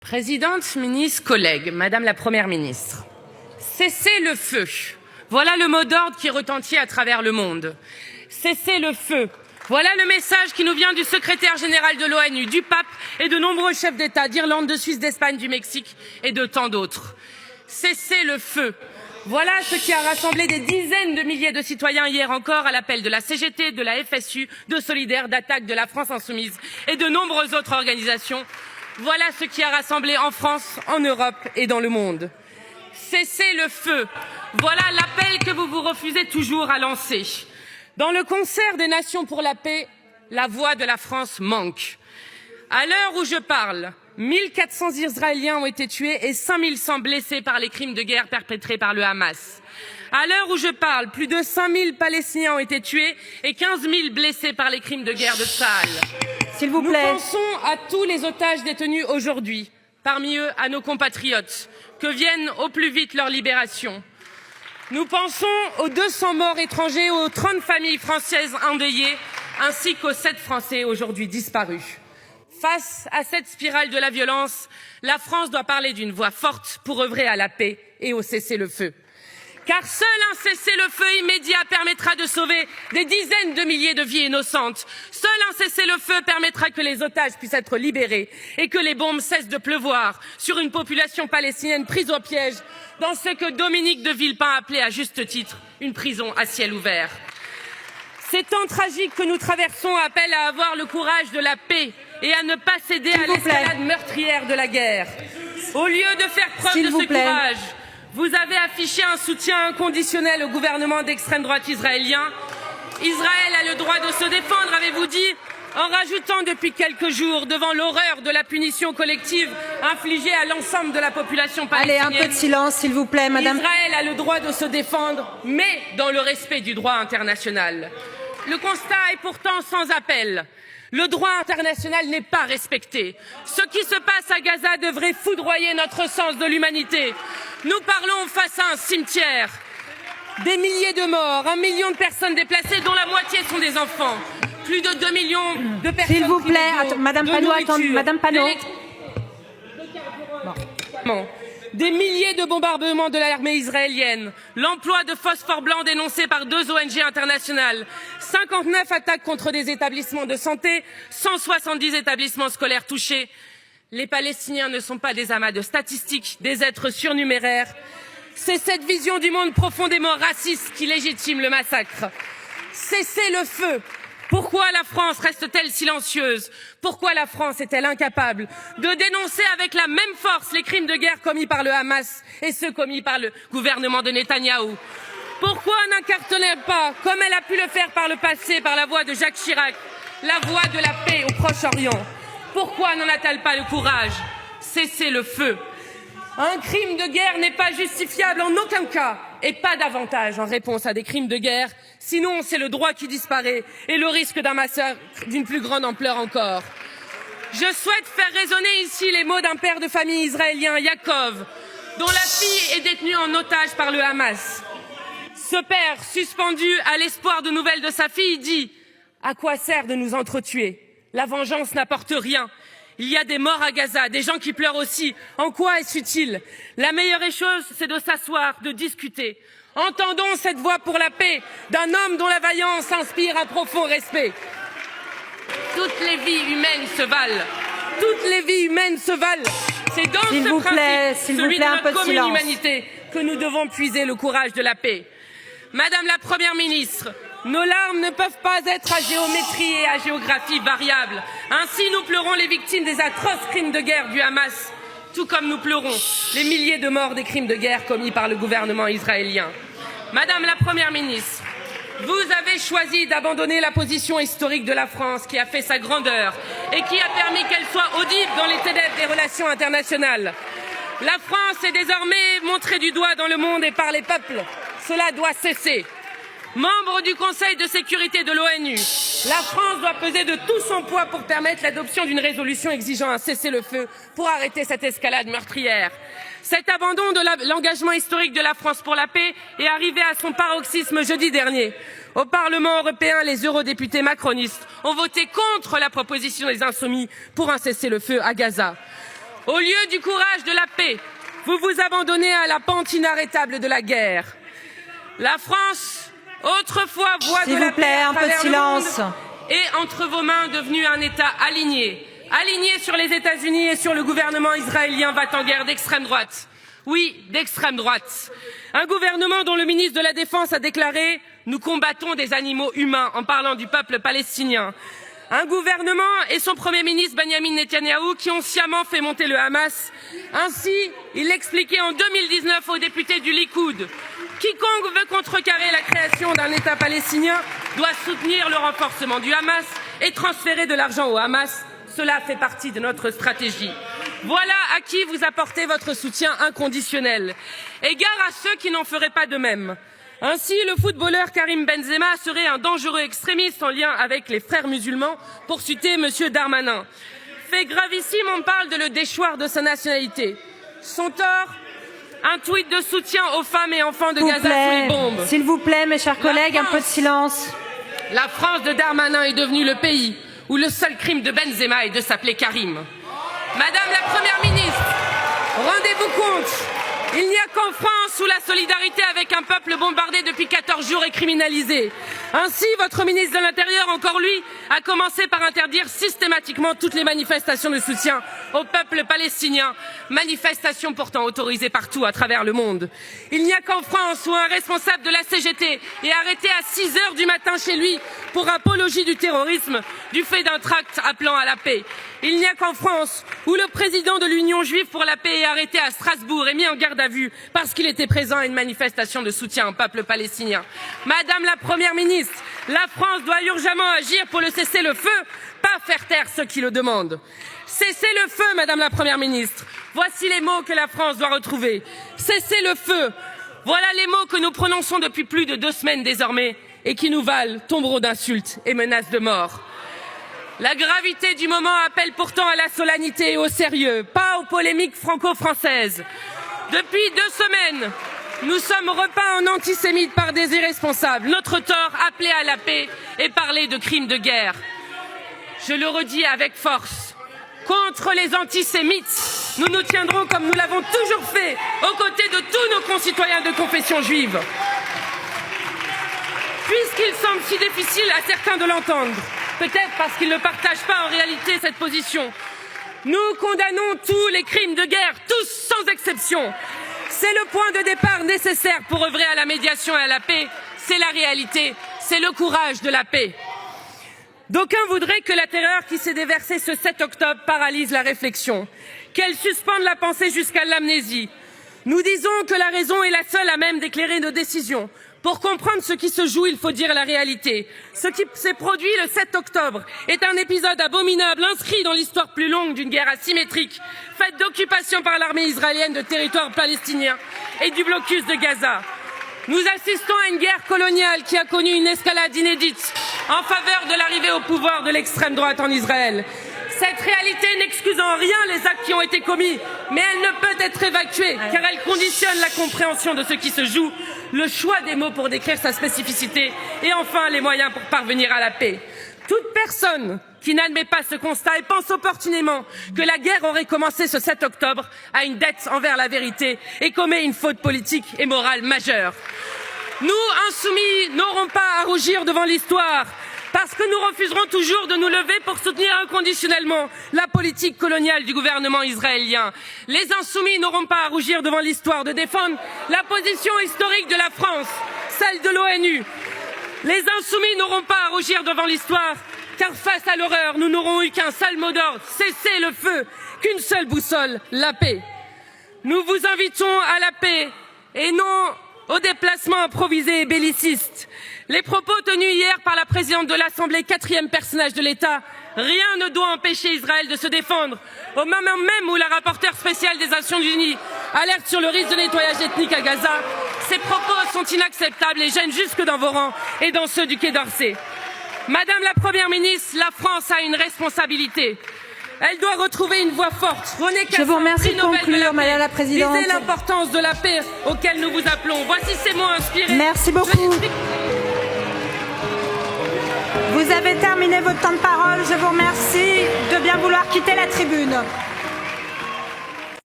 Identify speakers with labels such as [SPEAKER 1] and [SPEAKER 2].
[SPEAKER 1] Présidente, ministre, collègues, Madame la Première ministre, cessez le feu. Voilà le mot d'ordre qui retentit à travers le monde. Cessez le feu. Voilà le message qui nous vient du secrétaire général de l'ONU, du pape et de nombreux chefs d'État d'Irlande, de Suisse, d'Espagne, du Mexique et de tant d'autres. Cessez le feu. Voilà ce qui a rassemblé des dizaines de milliers de citoyens hier encore à l'appel de la CGT, de la FSU, de Solidaires, d'Attaque, de la France Insoumise et de nombreuses autres organisations. Voilà ce qui a rassemblé en France, en Europe et dans le monde. Cessez le feu. Voilà l'appel que vous vous refusez toujours à lancer. Dans le concert des nations pour la paix, la voix de la France manque. À l'heure où je parle, 1400 Israéliens ont été tués et 5100 blessés par les crimes de guerre perpétrés par le Hamas. À l'heure où je parle, plus de 5000 Palestiniens ont été tués et 15 000 blessés par les crimes de guerre de Tsahal.
[SPEAKER 2] S'il vous plaît.
[SPEAKER 1] Nous pensons à tous les otages détenus aujourd'hui, parmi eux à nos compatriotes, que vienne au plus vite leur libération. Nous pensons aux 200 morts étrangers, aux 30 familles françaises endeuillées, ainsi qu'aux 7 Français aujourd'hui disparus. Face à cette spirale de la violence, la France doit parler d'une voix forte pour œuvrer à la paix et au cessez-le-feu. Car seul un cessez-le-feu immédiat permettra de sauver des dizaines de milliers de vies innocentes. Seul un cessez-le-feu permettra que les otages puissent être libérés et que les bombes cessent de pleuvoir sur une population palestinienne prise au piège dans ce que Dominique de Villepin appelait à juste titre une prison à ciel ouvert. Ces temps tragiques que nous traversons appellent à avoir le courage de la paix et à ne pas céder à l'escalade meurtrière de la guerre. Au lieu de faire preuve de ce courage, vous avez affiché un soutien inconditionnel au gouvernement d'extrême droite israélien. Israël a le droit de se défendre, avez-vous dit, en rajoutant depuis quelques jours, devant l'horreur de la punition collective infligée à l'ensemble de la population palestinienne.
[SPEAKER 2] Allez, un peu de silence, s'il vous plaît, madame.
[SPEAKER 1] Israël a le droit de se défendre, mais dans le respect du droit international. Le constat est pourtant sans appel. Le droit international n'est pas respecté. Ce qui se passe à Gaza devrait foudroyer notre sens de l'humanité. Nous parlons face à un cimetière. Des milliers de morts, 1 million de personnes déplacées, dont la moitié sont des enfants. Plus de 2 millions de personnes.
[SPEAKER 2] S'il vous plaît, madame Panot, attendez, madame Panot.
[SPEAKER 1] Bon. Des milliers de bombardements de l'armée israélienne, l'emploi de phosphore blanc dénoncé par 2 ONG internationales, 59 attaques contre des établissements de santé, 170 établissements scolaires touchés. Les Palestiniens ne sont pas des amas de statistiques, des êtres surnuméraires. C'est cette vision du monde profondément raciste qui légitime le massacre. Cessez le feu. Pourquoi la France reste-t-elle silencieuse? Pourquoi la France est-elle incapable de dénoncer avec la même force les crimes de guerre commis par le Hamas et ceux commis par le gouvernement de Netanyahou? Pourquoi n'incarne-t-elle pas, comme elle a pu le faire par le passé, par la voix de Jacques Chirac, la voix de la paix au Proche-Orient? Pourquoi n'en a-t-elle pas le courage? Cessez le feu. Un crime de guerre n'est pas justifiable en aucun cas et pas davantage en réponse à des crimes de guerre. Sinon, c'est le droit qui disparaît et le risque d'un massacre d'une plus grande ampleur encore. Je souhaite faire résonner ici les mots d'un père de famille israélien, Yaakov, dont la fille est détenue en otage par le Hamas. Ce père, suspendu à l'espoir de nouvelles de sa fille, dit « À quoi sert de nous entretuer? La vengeance n'apporte rien. Il y a des morts à Gaza, des gens qui pleurent aussi. En quoi est-ce utile? La meilleure chose, c'est de s'asseoir, de discuter. Entendons cette voix pour la paix d'un homme dont la vaillance inspire un profond respect. Toutes les vies humaines se valent. Toutes les vies humaines se valent. C'est dans ce principe, celui de notre commune humanité, que nous devons puiser le courage de la paix. Madame la Première ministre, nos larmes ne peuvent pas être à géométrie et à géographie variable. Ainsi, nous pleurons les victimes des atroces crimes de guerre du Hamas, tout comme nous pleurons les milliers de morts des crimes de guerre commis par le gouvernement israélien. Madame la Première ministre, vous avez choisi d'abandonner la position historique de la France qui a fait sa grandeur et qui a permis qu'elle soit audible dans les ténèbres des relations internationales. La France est désormais montrée du doigt dans le monde et par les peuples. Cela doit cesser. Membre du Conseil de sécurité de l'ONU, la France doit peser de tout son poids pour permettre l'adoption d'une résolution exigeant un cessez-le-feu pour arrêter cette escalade meurtrière. Cet abandon de l'engagement historique de la France pour la paix est arrivé à son paroxysme jeudi dernier. Au Parlement européen, les eurodéputés macronistes ont voté contre la proposition des Insoumis pour un cessez-le-feu à Gaza. Au lieu du courage de la paix, vous vous abandonnez à la pente inarrêtable de la guerre. La France, autrefois voix de la paix à travers le monde, est entre vos mains devenu un État aligné sur les États-Unis et sur le gouvernement israélien va en guerre d'extrême droite. Oui, d'extrême droite. Un gouvernement dont le ministre de la Défense a déclaré « Nous combattons des animaux humains » en parlant du peuple palestinien. Un gouvernement et son Premier ministre Benyamin Netanyahou qui ont sciemment fait monter le Hamas. Ainsi, il l'expliquait en 2019 aux députés du Likoud. Quiconque veut contrecarrer la création d'un État palestinien doit soutenir le renforcement du Hamas et transférer de l'argent au Hamas. Cela fait partie de notre stratégie. Voilà à qui vous apportez votre soutien inconditionnel. Égard à ceux qui n'en feraient pas de même. Ainsi, le footballeur Karim Benzema serait un dangereux extrémiste en lien avec les frères musulmans, pour citer M. Darmanin. Fait gravissime, on parle de le déchoir de sa nationalité. Son tort, un tweet de soutien aux femmes et enfants de Gaza sous les bombes.
[SPEAKER 2] S'il vous plaît, mes chers collègues, un peu de silence.
[SPEAKER 1] La France de Darmanin est devenue le pays où le seul crime de Benzema est de s'appeler Karim. Madame la Première ministre, rendez-vous compte, il n'y a qu'en France où la solidarité avec un peuple bombardé depuis 14 jours est criminalisée. Ainsi, votre ministre de l'Intérieur, encore lui, a commencé par interdire systématiquement toutes les manifestations de soutien au peuple palestinien, manifestations pourtant autorisées partout à travers le monde. Il n'y a qu'en France où un responsable de la CGT est arrêté à 6 heures du matin chez lui pour apologie du terrorisme du fait d'un tract appelant à la paix. Il n'y a qu'en France où le président de l'Union juive pour la paix est arrêté à Strasbourg et mis en garde à vue parce qu'il était présent à une manifestation de soutien au peuple palestinien. Madame la Première ministre, la France doit urgemment agir pour le cessez-le-feu, pas faire taire ceux qui le demandent. Cessez-le-feu, Madame la Première ministre. Voici les mots que la France doit retrouver. Cessez-le-feu. Voilà les mots que nous prononçons depuis plus de 2 semaines désormais et qui nous valent tombereaux d'insultes et menaces de mort. La gravité du moment appelle pourtant à la solennité et au sérieux, pas aux polémiques franco-françaises. Depuis 2 semaines, nous sommes repeints en antisémites par des irresponsables. Notre tort, appeler à la paix et parler de crimes de guerre. Je le redis avec force. Contre les antisémites, nous nous tiendrons comme nous l'avons toujours fait, aux côtés de tous nos concitoyens de confession juive. Puisqu'il semble si difficile à certains de l'entendre, peut-être parce qu'ils ne partagent pas en réalité cette position, nous condamnons tous les crimes de guerre, tous sans exception. C'est le point de départ nécessaire pour œuvrer à la médiation et à la paix. C'est la réalité, c'est le courage de la paix. D'aucuns voudraient que la terreur qui s'est déversée ce 7 octobre paralyse la réflexion, qu'elle suspende la pensée jusqu'à l'amnésie. Nous disons que la raison est la seule à même d'éclairer nos décisions. Pour comprendre ce qui se joue, il faut dire la réalité. Ce qui s'est produit le 7 octobre est un épisode abominable inscrit dans l'histoire plus longue d'une guerre asymétrique, faite d'occupation par l'armée israélienne de territoires palestiniens et du blocus de Gaza. Nous assistons à une guerre coloniale qui a connu une escalade inédite en faveur de l'arrivée au pouvoir de l'extrême droite en Israël. Cette réalité n'excuse en rien les actes qui ont été commis, mais elle ne peut être évacuée car elle conditionne la compréhension de ce qui se joue, le choix des mots pour décrire sa spécificité et enfin les moyens pour parvenir à la paix. Toute personne qui n'admet pas ce constat et pense opportunément que la guerre aurait commencé ce 7 octobre a une dette envers la vérité et commet une faute politique et morale majeure. Nous, insoumis, n'aurons pas à rougir devant l'histoire, parce que nous refuserons toujours de nous lever pour soutenir inconditionnellement la politique coloniale du gouvernement israélien. Les insoumis n'auront pas à rougir devant l'histoire de défendre la position historique de la France, celle de l'ONU. Les insoumis n'auront pas à rougir devant l'histoire, car face à l'horreur, nous n'aurons eu qu'un seul mot d'ordre, cesser le feu, qu'une seule boussole, la paix. Nous vous invitons à la paix et non au déplacement improvisé et belliciste. Les propos tenus hier par la présidente de l'Assemblée, 4e personnage de l'État, rien ne doit empêcher Israël de se défendre. Au moment même où la rapporteure spéciale des Nations Unies alerte sur le risque de nettoyage ethnique à Gaza, ces propos sont inacceptables et gênent jusque dans vos rangs et dans ceux du Quai d'Orsay. Madame la Première ministre, la France a une responsabilité. Elle doit retrouver une voix forte. René Cassin,
[SPEAKER 2] je vous remercie de
[SPEAKER 1] Nobel
[SPEAKER 2] conclure, Madame la Présidente.
[SPEAKER 1] Disait l'importance de la paix auquel nous vous appelons. Voici ces mots inspirés.
[SPEAKER 2] Merci beaucoup. Vous avez terminé votre temps de parole. Je vous remercie de bien vouloir quitter la tribune.